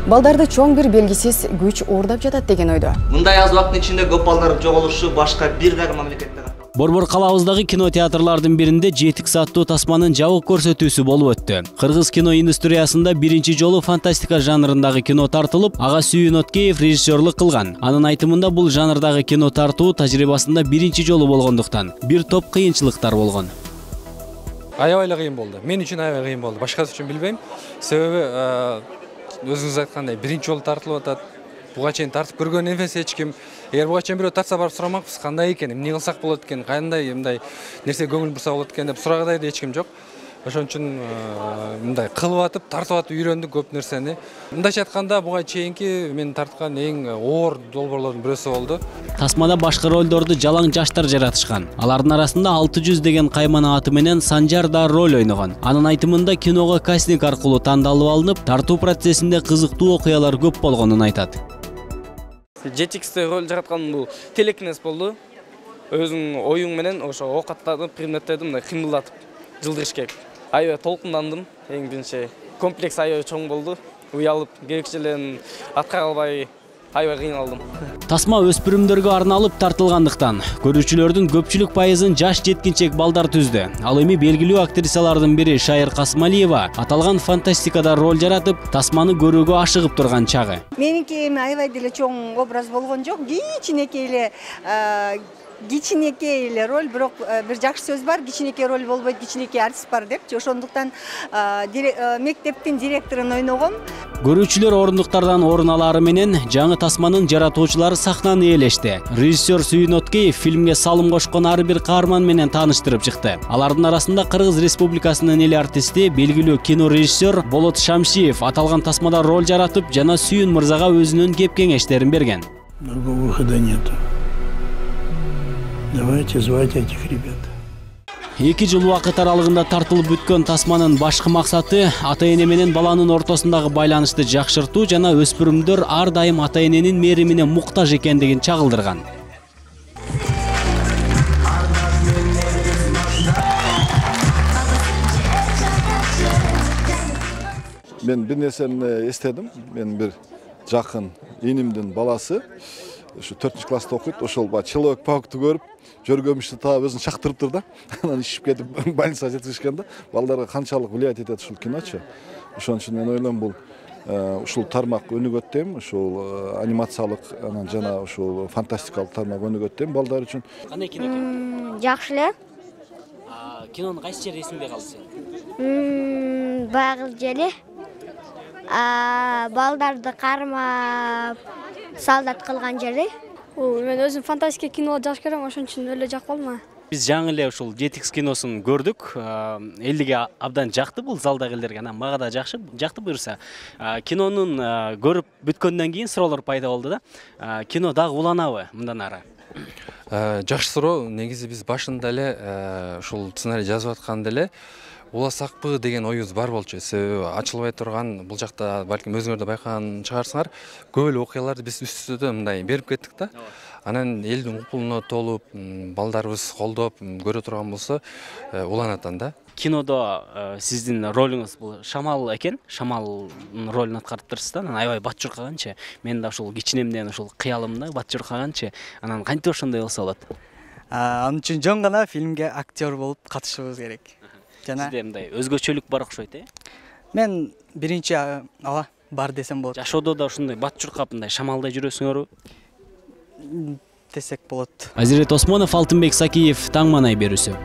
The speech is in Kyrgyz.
Балдарды чоң бир белгисиз күч уурдап жатат деген ойдо. Мындай аз убакыттын ичинде көп балдардын жоголушу башка бир дагы мамлекетте Борбор калабыздагы кинотеатрлардын биринде 7 сааттуу тасманын жабык көрсөтүүсү болуп өттү. Кыргыз кино индустриясында биринчи жолу фантастика жанрындагы кино тартылып, ага Сүйүн Откеев режиссерлук кылган. Анын айтымында бул жанрдагы кино тартуу тажрыйбасында биринчи жолу болгондуктан бир топ кыйынчылыктар болгон. Аябай эле кыйын болду. Мен үчүн аябай кыйын болду. Башкасы үчүн билбейм. Себеби өзүңүз айткандай биринчи жолу тартылып атат. Буга чейин тартып көргөн эмес эч ким. Эгер буга чейин бирөө тартса барып сурамакпыз, кандай экен, эмне кылсак болот экен, кандай мындай нерсе көңүл бурса болот экен деп сурагандай эч ким жок. Ошон үчүн мындай кылып атып, тартып атып үйрөндүк көп нерсени. Мындайча айтканда буга чейинки мен тарткан эң оор долбоорлордун бирөөсү болду. Тасмада башкы ролдорду жалаң жаштар жаратышкан. Алардын арасында 600 деген каймана аты менен Санжар да роль ойногон. Анын айтымында киного кастинг аркылуу тандалып алынып, тартуу процессинде кызыктуу окуялар көп болгонун айтат. Жетиксте роль жараткан бул телекинез болду. Өзүң оюң менен ошо оокаттарды, предметтерди мындай кыймылдатып жылдырыш керек. Аябай толкундандым. Эң биринчи комплекс аябай чоң болду. Уялып, керекчелерин аткара албай аябай кыйналдым. Тасма өспүрүмдөргө арналып тартылгандыктан көрүүчүлөрдүн көпчүлүк пайызын жаш жеткинчек балдар түздү. Ал эми белгилүү актрисалардын бири Шайыр Касымалиева аталган фантастикада роль жаратып, Тасманы көрүүгө ашыгып турган чагы. Меники эми аябай деле чоң образ болгон жок. Кичинекей эле роль, бирок бир жакшы сөз бар, кичинекей роль болбойт, кичинекей артист бар депчи. Ошондуктан мектептин директорун ойногом. Көрүүчүлөр орундуктардан орун алары менен жаңы Тасманын жаратуучулары сахнаны ээлешти. Режиссер Сүйүн Откеев фильмге салым кошкон ар бир каарман менен тааныштырып чыкты. Алардын арасында Кыргыз Республикасынын эл артисти, белгилүү кино режиссер Болот Шамшиев аталган Тасмада роль жаратып, жана Сүйүн мырзага өзүнүн кеп-кеңештерин берген. Другого выхода нету. Давайте звать этих ребят. 2 жыл убакыт аралыгында тартылып бүткөн Тасманын башкы максаты ата-эне менен баланын ортосундагы байланышты жакшыртуу жана өспүрүмдөр ар дайым ата-эненин мээримине муктаж экендигин чагылдырган. Мен бир нерсени эстедим. Мен бир жакын инимдин баласы ушу 4-класста окуйт. Ошол Человек-паукту көрүп, жөргөмүштү таап өзүн чактырыптыр да. Анан ишип кетип больницага жеткизишкен да. Балдарга канчалык влиять этет ушул киночу. Ошон үчүн мен ойлойм бул ушул тармак өнүгөт дейм, ушул анимациялык анан жана ушул фантастикалык тармак өнүгөт дейм балдар үчүн. Кандай кино экен? Жакшы эле. Кинонун кайсы жери эсиңде калды сен? Багыл жери. Балдарды кармап солдат кылган жери. Мен өзүм фантастика кино жакшы көрөм, ошон үчүн эле жакпады мага. Биз жаңы эле ушул Жетикс киносун көрдүк. Элге абдан жакты бул залдагы элдерге. Анан мага да жакты буюрса. Кинонун көрүп бүткөндөн кийин суроолор пайда болду да. Кино дагы уланабы мындан ары? Жакшы суроо. Негизи биз башында эле ушул сценарий жазып атканда эле уласакпы деген оюбуз бар болчу. Себеби ачылбай турган бул жакта балким өзүңөр да байкаган чыгарсыңар, көп эле окуяларды биз үстүдө мындай берип кеттик да. Анан элдин купулуна толуп, балдарыбыз колдоп көрө турган болсо уланат анда. Кинодо сиздин ролуңуз бул Шамал экен. Шамалдын ролун аткарыптырсыз да. Анан аябай бат журкаганчы. Мен да ушул кичинемден ушул кыялымда бат журкаганчы. Анан кантип ошондой болсо болот? Анын үчүн жөн гана фильмге актер болуп катышыбыз керек. Сизде мындай өзгөчөлүк бар окшойт, Мен биринчи бар десем болот. Жашоодо да ушундай бат журкап мындай шамалдай жүрөсүңөрбү? Десек болот. Азирет Осмонов, Алтынбек Сакиев, Таң Манай берүүсү.